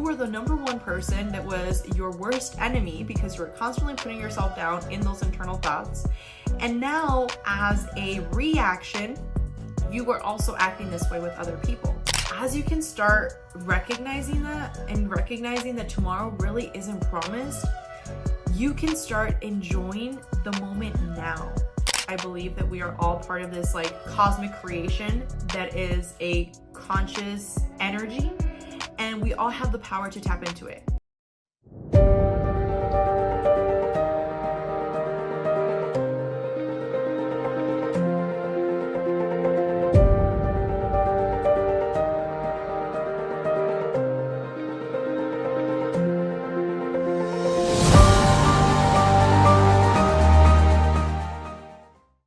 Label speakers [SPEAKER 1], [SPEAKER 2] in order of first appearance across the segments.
[SPEAKER 1] were the number one person that was your worst enemy because you were constantly putting yourself down in those internal thoughts. And now, as a reaction, you are also acting this way with other people. As you can start recognizing that and recognizing that tomorrow really isn't promised, you can start enjoying the moment now. I believe that we are all part of this like cosmic creation that is a conscious energy, and we all have the power to tap into it.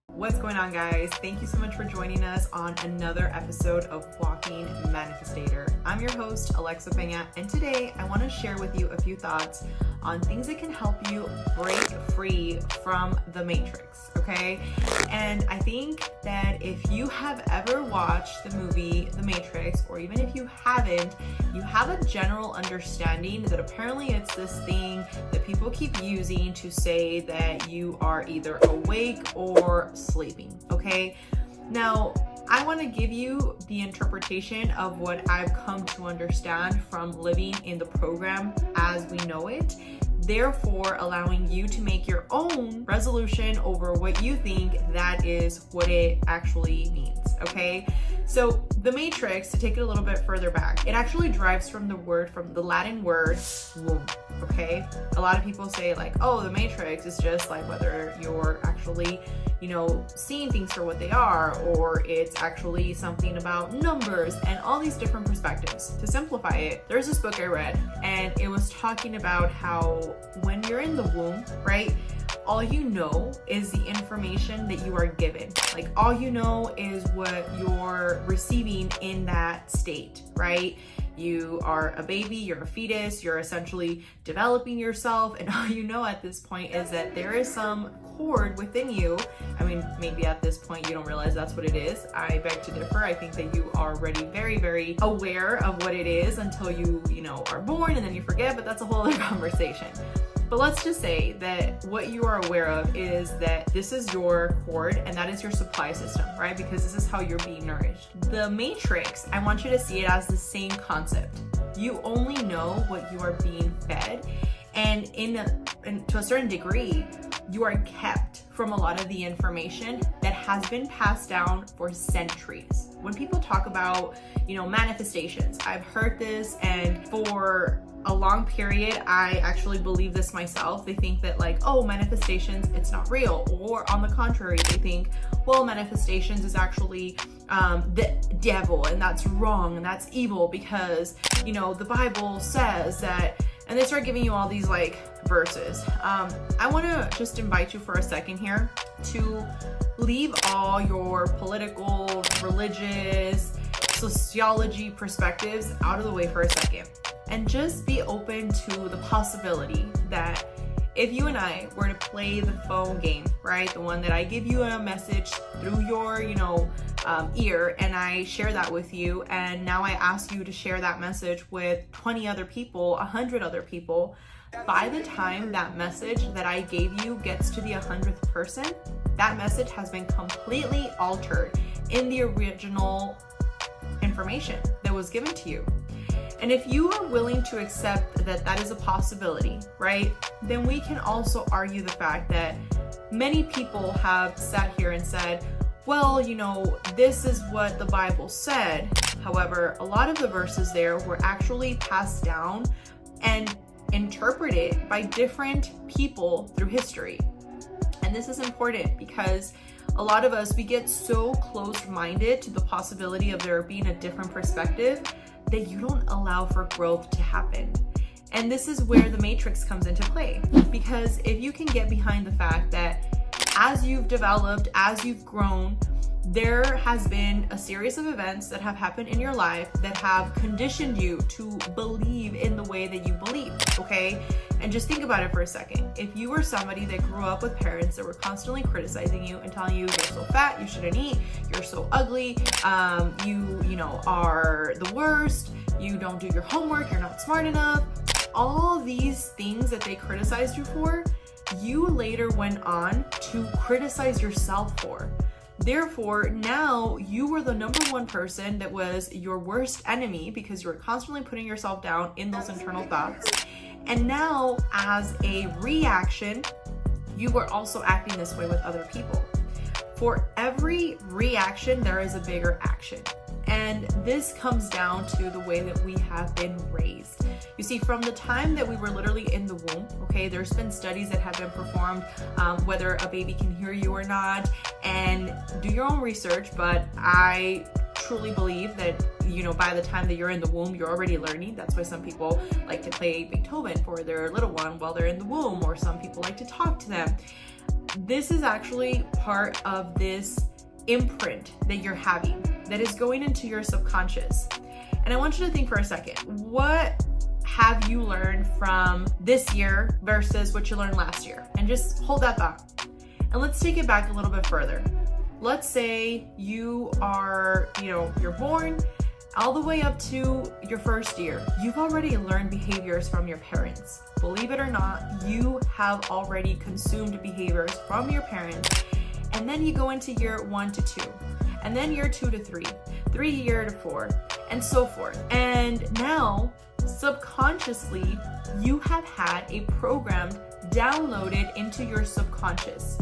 [SPEAKER 1] What's going on, guys? Thank you so much for joining us on another episode of Walking Manifestator. I'm your host, 𝐿𝐿𝐿𝐿𝐿𝐿𝐿𝐿, and today I want to share with you a few thoughts on things that can help you break free from the matrix, okay? And I think that if you have ever watched the movie The Matrix, or even if you haven't, you have a general understanding that apparently it's this thing that people keep using to say that you are either awake or sleeping, okay? Now, I want to give you the interpretation of what I've come to understand from living in the program as we know it, therefore allowing you to make your own resolution over what you think that is what it actually means, okay? So the matrix, to take it a little bit further back, it actually derives from the Latin word womb, okay? A lot of people say like, oh, the matrix is just like whether you're actually, you know, seeing things for what they are, or it's actually something about numbers and all these different perspectives. To simplify it, there's this book I read and it was talking about how when you're in the womb, right, all you know is the information that you are given. Like all you know is what you're receiving in that state, right? You are a baby, you're a fetus, you're essentially developing yourself, and all you know at this point is that there is some cord within you. I mean, maybe at this point you don't realize that's what it is. I beg to differ. I think that you are already very, very aware of what it is until you are born, and then you forget, but that's a whole other conversation. But let's just say that what you are aware of is that this is your cord and that is your supply system, right? Because this is how you're being nourished. The matrix, I want you to see it as the same concept. You only know what you are being fed, and to a certain degree, you are kept from a lot of the information that has been passed down for centuries. When people talk about, manifestations, I've heard this, and for a long period, I actually believe this myself. They think that like, oh, manifestations, it's not real. Or on the contrary, they think, well, manifestations is actually the devil, and that's wrong, and that's evil because, the Bible says that, and they start giving you all these like verses. I want to just invite you for a second here to leave all your political, religious, sociology perspectives out of the way for a second, and just be open to the possibility that if you and I were to play the phone game, right? The one that I give you a message through your, ear, and I share that with you, and now I ask you to share that message with 20 other people, 100 other people. By the time that message that I gave you gets to the 100th person, that message has been completely altered in the original information that was given to you. And if you are willing to accept that that is a possibility, right, then we can also argue the fact that many people have sat here and said, well, this is what the Bible said. However, a lot of the verses there were actually passed down and interpreted by different people through history. And this is important because a lot of us, we get so closed-minded to the possibility of there being a different perspective that you don't allow for growth to happen. And this is where the matrix comes into play. Because if you can get behind the fact that as you've developed, as you've grown, there has been a series of events that have happened in your life that have conditioned you to believe in the way that you believe, okay? And just think about it for a second. If you were somebody that grew up with parents that were constantly criticizing you and telling you you're so fat, you shouldn't eat, you're so ugly, you are the worst, you don't do your homework, you're not smart enough. All these things that they criticized you for, you later went on to criticize yourself for. Therefore, now you were the number one person that was your worst enemy because you were constantly putting yourself down in those internal thoughts. And now, as a reaction, you were also acting this way with other people. For every reaction, there is a bigger action. And this comes down to the way that we have been raised. You see, from the time that we were literally in the womb, okay, there's been studies that have been performed, whether a baby can hear you or not, and do your own research, but I truly believe that, you know, by the time that you're in the womb, you're already learning. That's why some people like to play Beethoven for their little one while they're in the womb, or some people like to talk to them. This is actually part of this imprint that you're having that is going into your subconscious. And I want you to think for a second, what have you learned from this year versus what you learned last year? And just hold that thought. And let's take it back a little bit further. Let's say you are, you're born all the way up to your first year. You've already learned behaviors from your parents. Believe it or not, you have already consumed behaviors from your parents. And then you go into year 1 to 2, and then year 2 to 3, 3 year to 4, and so forth. And now, subconsciously, you have had a program downloaded into your subconscious.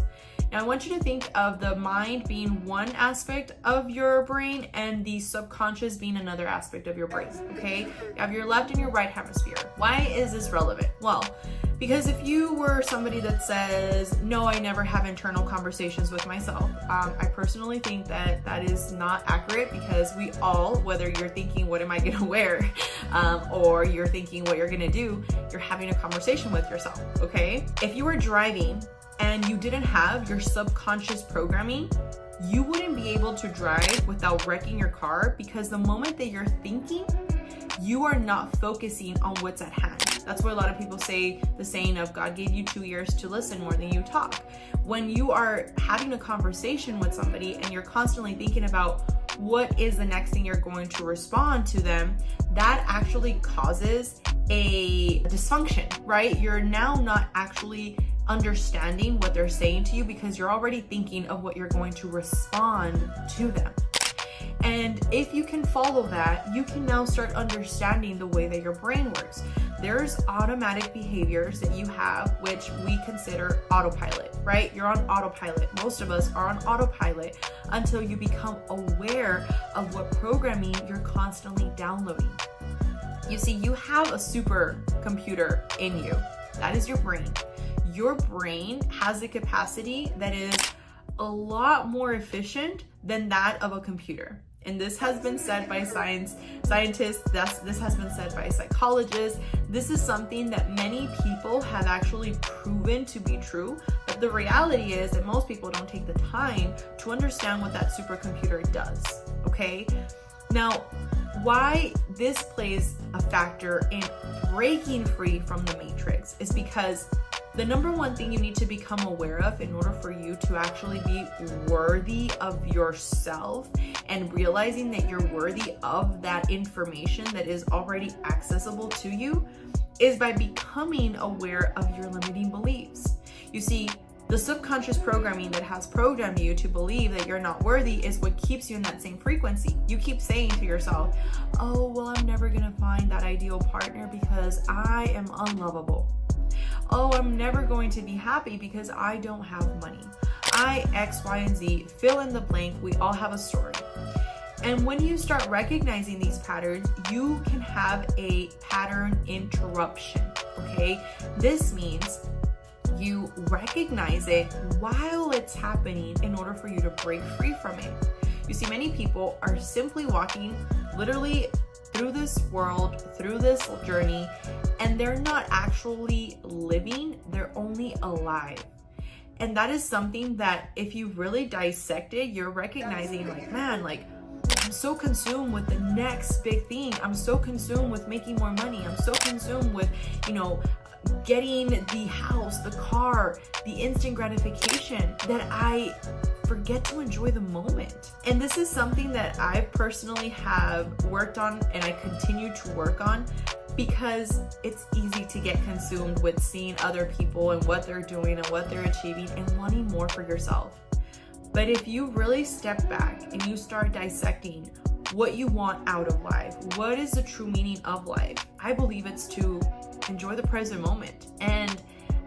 [SPEAKER 1] Now, I want you to think of the mind being one aspect of your brain and the subconscious being another aspect of your brain, okay? You have your left and your right hemisphere. Why is this relevant? Well, because if you were somebody that says, no, I never have internal conversations with myself, I personally think that that is not accurate, because we all, whether you're thinking, what am I gonna wear? Or you're thinking what you're gonna do, you're having a conversation with yourself, okay? If you were driving and you didn't have your subconscious programming, you wouldn't be able to drive without wrecking your car, because the moment that you're thinking, you are not focusing on what's at hand. That's why a lot of people say the saying of God gave you 2 ears to listen more than you talk. When you are having a conversation with somebody and you're constantly thinking about what is the next thing you're going to respond to them, that actually causes a dysfunction, right? You're now not actually understanding what they're saying to you, because you're already thinking of what you're going to respond to them. And if you can follow that, you can now start understanding the way that your brain works. There's automatic behaviors that you have, which we consider autopilot, right? You're on autopilot. Most of us are on autopilot until you become aware of what programming you're constantly downloading. You see, you have a supercomputer in you. That is your brain. Your brain has a capacity that is a lot more efficient than that of a computer. And this has been said by scientists, this has been said by psychologists. This is something that many people have actually proven to be true. But the reality is that most people don't take the time to understand what that supercomputer does, okay? Now, why this plays a factor in breaking free from the matrix is because the number one thing you need to become aware of in order for you to actually be worthy of yourself and realizing that you're worthy of that information that is already accessible to you is by becoming aware of your limiting beliefs. You see, the subconscious programming that has programmed you to believe that you're not worthy is what keeps you in that same frequency. You keep saying to yourself, oh, well, I'm never gonna find that ideal partner because I am unlovable. Oh, I'm never going to be happy because I don't have money. I, X, Y, and Z, fill in the blank. We all have a story. And when you start recognizing these patterns, you can have a pattern interruption, okay? This means you recognize it while it's happening in order for you to break free from it. You see, many people are simply walking literally through this world, through this journey, and they're not actually living, they're only alive. And that is something that if you really dissect it, you're recognizing like, man, like I'm so consumed with the next big thing. I'm so consumed with making more money. I'm so consumed with, getting the house, the car, the instant gratification, that I forget to enjoy the moment. And this is something that I personally have worked on and I continue to work on, because it's easy to get consumed with seeing other people and what they're doing and what they're achieving and wanting more for yourself. But if you really step back and you start dissecting what you want out of life, what is the true meaning of life, I believe it's to enjoy the present moment. And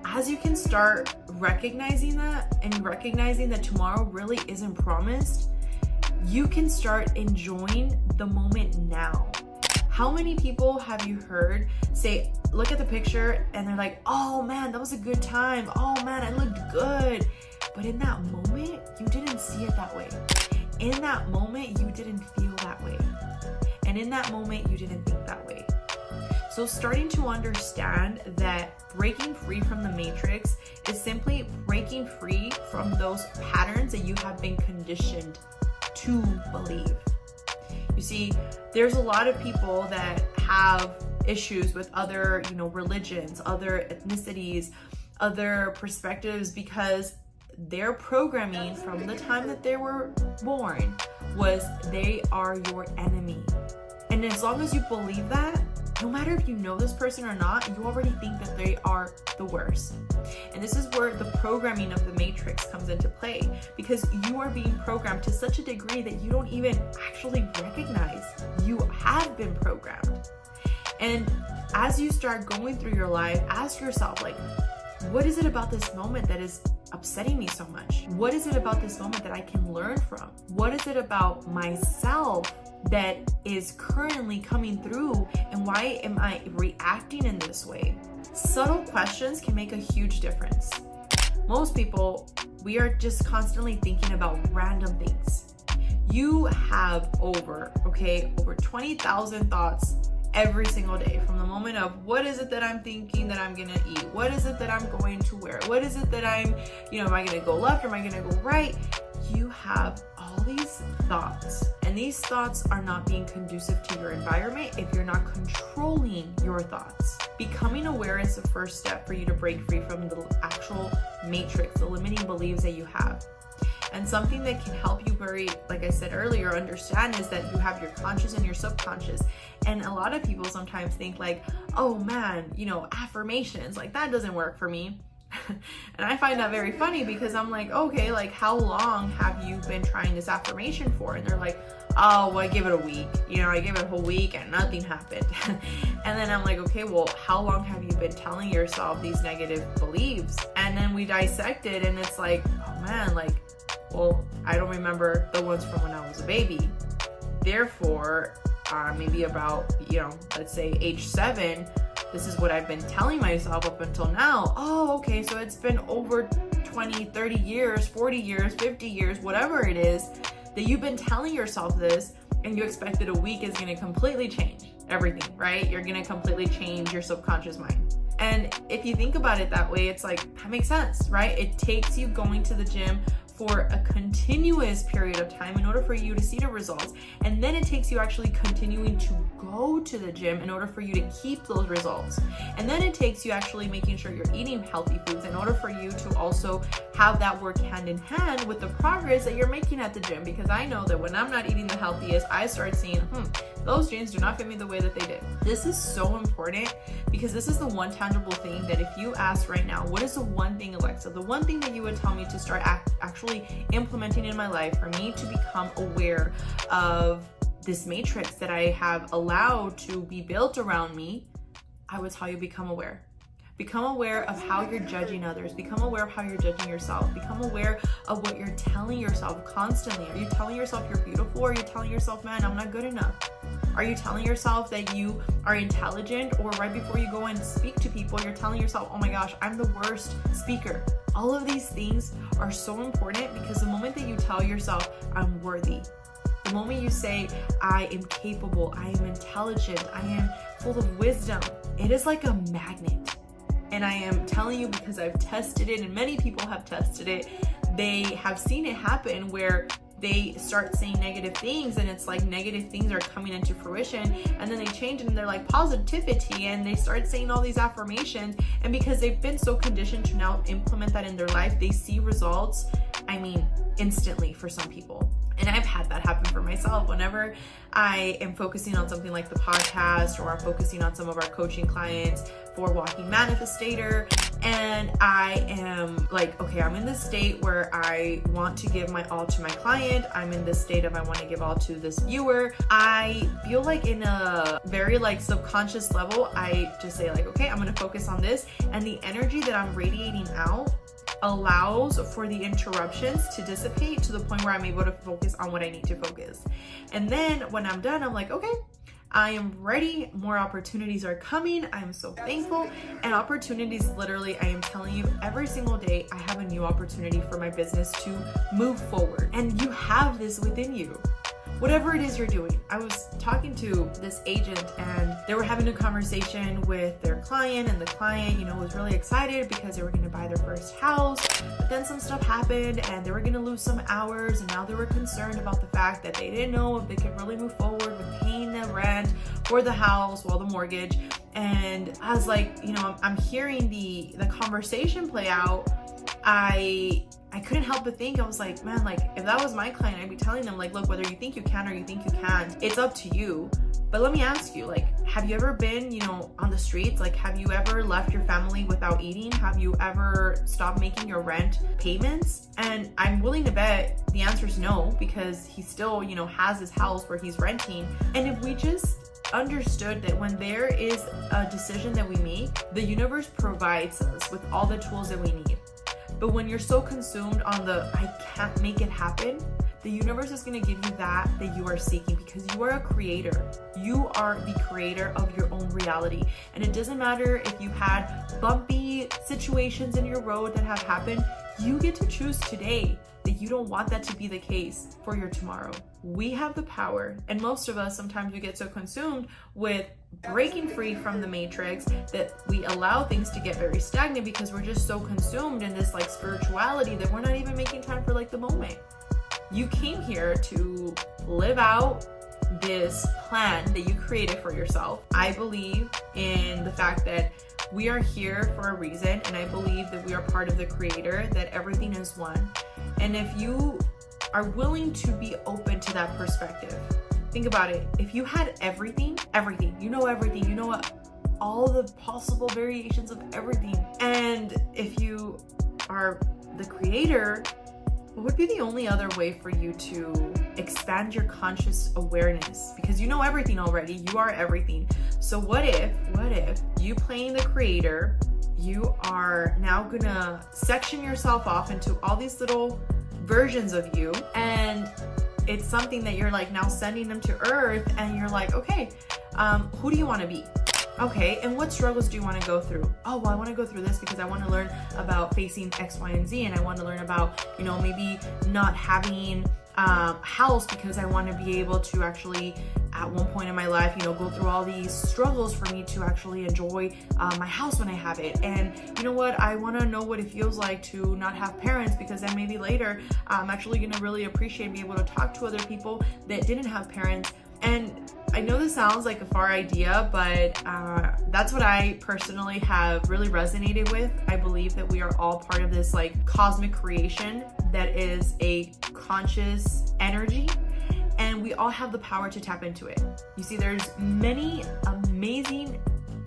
[SPEAKER 1] as you can start recognizing that, and recognizing that tomorrow really isn't promised, you can start enjoying the moment now. How many people have you heard say, look at the picture and they're like, oh man, that was a good time. Oh man, I looked good. But in that moment, you didn't see it that way. In that moment, you didn't feel that way. And in that moment, you didn't think that way. So starting to understand that breaking free from the matrix is simply breaking free from those patterns that you have been conditioned to believe. You see, there's a lot of people that have issues with other, religions, other ethnicities, other perspectives, because their programming from the time that they were born was they are your enemy. And as long as you believe that, no matter if you know this person or not, you already think that they are the worst. And this is where the programming of the matrix comes into play, because you are being programmed to such a degree that you don't even actually recognize you have been programmed. And as you start going through your life, ask yourself, like, what is it about this moment that is upsetting me so much? What is it about this moment that I can learn from? What is it about myself that is currently coming through, and why am I reacting in this way? Subtle questions can make a huge difference. Most people, we are just constantly thinking about random things. You have over 20,000 thoughts every single day, from the moment of what is it that I'm thinking that I'm gonna eat? What is it that I'm going to wear? What is it that am I gonna go left or am I gonna go right? You have all these thoughts, and these thoughts are not being conducive to your environment if you're not controlling your thoughts. Becoming aware is the first step for you to break free from the actual matrix, the limiting beliefs that you have. And something that can help you very, like I said earlier, understand is that you have your conscious and your subconscious. And a lot of people sometimes think like, oh man, affirmations, like that doesn't work for me. And I find that very funny, because I'm like, okay, like how long have you been trying this affirmation for? And they're like, oh, well, I give it a week. I give it a whole week and nothing happened. And then I'm like, okay, well, how long have you been telling yourself these negative beliefs? And then we dissect it, and it's like, oh man, like, well, I don't remember the ones from when I was a baby. Therefore, maybe about, let's say age 7, this is what I've been telling myself up until now. Oh, okay, so it's been over 20, 30 years, 40 years, 50 years, whatever it is, that you've been telling yourself this, and you expect that a week is gonna completely change everything, right? You're gonna completely change your subconscious mind. And if you think about it that way, it's like, that makes sense, right? It takes you going to the gym for a continuous period of time in order for you to see the results. And then it takes you actually continuing to go to the gym in order for you to keep those results. And then it takes you actually making sure you're eating healthy foods in order for you to also have that work hand in hand with the progress that you're making at the gym. Because I know that when I'm not eating the healthiest, I start seeing, those jeans do not fit me the way that they did. This is so important, because this is the one tangible thing that if you ask right now, what is the one thing, Alexa, the one thing that you would tell me to start actually implementing in my life for me to become aware of this matrix that I have allowed to be built around me, I would tell you, become aware. Become aware of how you're judging others. Become aware of how you're judging yourself. Become aware of what you're telling yourself constantly. Are you telling yourself you're beautiful? Or are you telling yourself, man, I'm not good enough? Are you telling yourself that you are intelligent? Or right before you go and speak to people, you're telling yourself, oh my gosh, I'm the worst speaker. All of these things are so important, because the moment that you tell yourself, I'm worthy, the moment you say, I am capable, I am intelligent, I am full of wisdom, it is like a magnet. And I am telling you, because I've tested it, and many people have tested it, they have seen it happen where they start saying negative things, and it's like negative things are coming into fruition, and then they change and they're like positivity, and they start saying all these affirmations, and because they've been so conditioned to now implement that in their life, they see results, I mean, instantly for some people. And I've had that happen for myself. Whenever I am focusing on something like the podcast, or I'm focusing on some of our coaching clients for Walking Manifestator, and I am like, okay, I'm in this state where I want to give my all to my client. I'm in this state of I want to give all to this viewer. I feel like in a very like subconscious level, I just say like, okay, I'm going to focus on this. And the energy that I'm radiating out allows for the interruptions to dissipate to the point where I'm able to focus on what I need to focus. And then when I'm done, I'm like, okay, I am ready. More opportunities are coming. I am so thankful. And opportunities, literally, I am telling you, every single day, I have a new opportunity for my business to move forward. And you have this within you. Whatever it is you're doing. I was talking to this agent, and they were having a conversation with their client, and the client, you know, was really excited because they were going to buy their first house. But then some stuff happened, and they were going to lose some hours, and now they were concerned about the fact that they didn't know if they could really move forward with paying the rent for the house while the mortgage. And I was like, you know, I'm hearing the conversation play out. I couldn't help but think, I was like, man, like if that was my client, I'd be telling them like, look, whether you think you can or you think you can't, it's up to you. But let me ask you, like, have you ever been, you know, on the streets? Like, have you ever left your family without eating? Have you ever stopped making your rent payments? And I'm willing to bet the answer is no, because he still, you know, has his house where he's renting. And if we just understood that when there is a decision that we make, the universe provides us with all the tools that we need. But when you're so consumed on the I can't make it happen, the universe is going to give you that you are seeking, because you are a creator. You are the creator of your own reality. And it doesn't matter if you've had bumpy situations in your road that have happened, you get to choose today that you don't want that to be the case for your tomorrow. We have the power, and most of us, sometimes we get so consumed with breaking free from the matrix that we allow things to get very stagnant, because we're just so consumed in this like spirituality that we're not even making time for like the moment. You came here to live out this plan that you created for yourself. I believe in the fact that we are here for a reason, and I believe that we are part of the creator, that everything is one. And if you are willing to be open to that perspective, think about it. If you had everything, you know all the possible variations of everything. And if you are the creator, what would be the only other way for you to expand your conscious awareness? Because you know everything already, you are everything. So what if you playing the creator, you are now gonna section yourself off into all these little versions of you, and it's something that you're like now sending them to earth, and you're like, okay, who do you want to be? Okay, and what struggles do you want to go through? Oh, well, I want to go through this because I want to learn about facing X, Y, and Z, and I want to learn about, you know, maybe not having house because I want to be able to actually at one point in my life, you know, go through all these struggles for me to actually enjoy my house when I have it. And you know what, I want to know what it feels like to not have parents, because then maybe later I'm actually going to really appreciate being able to talk to other people that didn't have parents. And I know this sounds like a far idea, but that's what I personally have really resonated with. I believe that we are all part of this like cosmic creation that is a conscious energy, and we all have the power to tap into it. You see, there's many amazing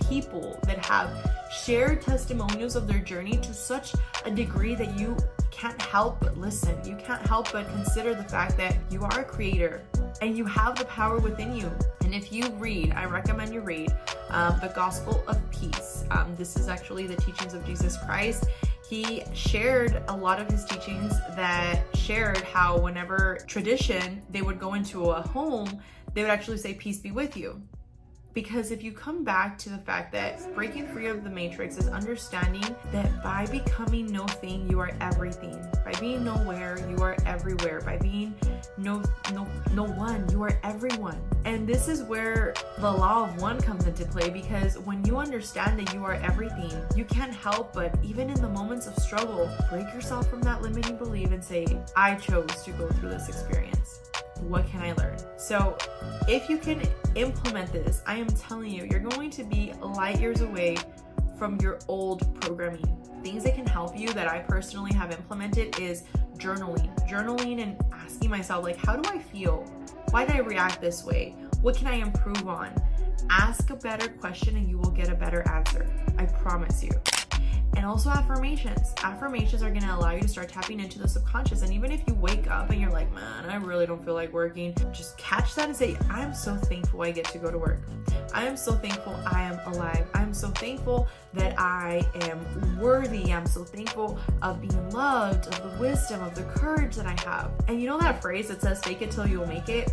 [SPEAKER 1] people that have shared testimonials of their journey to such a degree that you can't help but listen. You can't help but consider the fact that you are a creator and you have the power within you. And if you read, I recommend you read the Gospel of Peace. This is actually the teachings of Jesus Christ. He shared a lot of his teachings that shared how whenever tradition, they would go into a home, they would actually say, peace be with you. Because if you come back to the fact that breaking free of the matrix is understanding that by becoming no thing, you are everything. By being nowhere, you are everywhere. By being no one, you are everyone. And this is where the law of one comes into play, because when you understand that you are everything, you can't help but, even in the moments of struggle, break yourself from that limiting belief and say, I chose to go through this experience. What can I learn? So if you can implement this, I am telling you, you're going to be light years away from your old programming. Things that can help you that I personally have implemented is journaling and asking myself, like, how do I feel? Why did I react this way? What can I improve on? Ask a better question and you will get a better answer. I promise you. And also affirmations. Affirmations are gonna allow you to start tapping into the subconscious. And even if you wake up and you're like, man, I really don't feel like working, just catch that and say, I'm so thankful I get to go to work. I am so thankful I am alive. I'm so thankful that I am worthy. I'm so thankful of being loved, of the wisdom, of the courage that I have. And you know that phrase that says, fake it till you'll make it?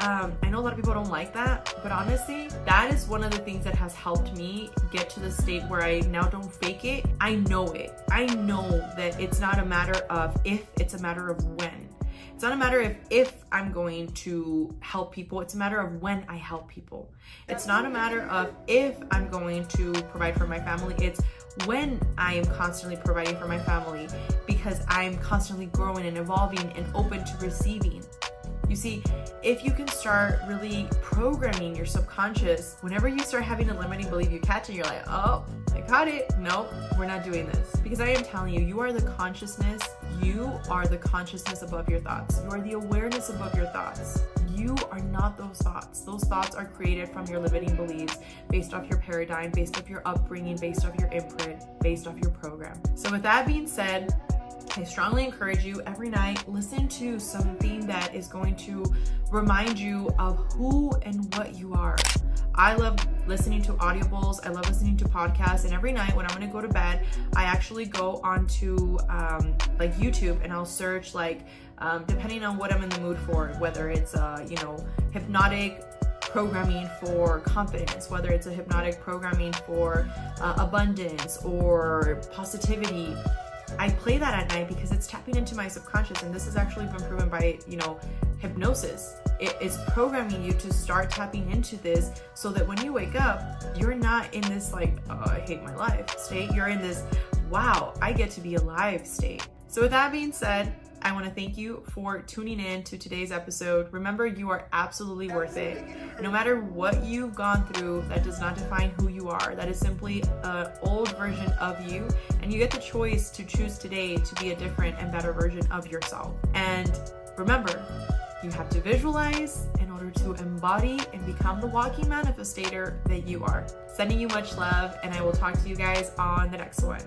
[SPEAKER 1] I know a lot of people don't like that, but honestly, that is one of the things that has helped me get to the state where I now don't fake it. I know it. I know that it's not a matter of if, it's a matter of when. It's not a matter of if I'm going to help people, it's a matter of when I help people. It's not a matter of if I'm going to provide for my family, it's when I am constantly providing for my family, because I'm constantly growing and evolving and open to receiving. You see, if you can start really programming your subconscious, whenever you start having a limiting belief, you catch it, you're like, oh, I caught it. Nope, we're not doing this. Because I am telling you, you are the consciousness. You are the consciousness above your thoughts. You are the awareness above your thoughts. You are not those thoughts. Those thoughts are created from your limiting beliefs, based off your paradigm, based off your upbringing, based off your imprint, based off your program. So with that being said, I strongly encourage you every night, listen to something that is going to remind you of who and what you are. I love listening to audibles. I love listening to podcasts. And every night when I'm going to go to bed, I actually go onto like YouTube and I'll search depending on what I'm in the mood for, whether it's, hypnotic programming for confidence, whether it's a hypnotic programming for abundance or positivity. I play that at night because it's tapping into my subconscious, and this has actually been proven by, hypnosis. It is programming you to start tapping into this so that when you wake up, you're not in this I hate my life state. You're in this, wow, I get to be alive state. So with that being said, I want to thank you for tuning in to today's episode. Remember, you are absolutely worth it. No matter what you've gone through, that does not define who you are. That is simply an old version of you. And you get the choice to choose today to be a different and better version of yourself. And remember, you have to visualize in order to embody and become the walking manifestator that you are. Sending you much love, and I will talk to you guys on the next one.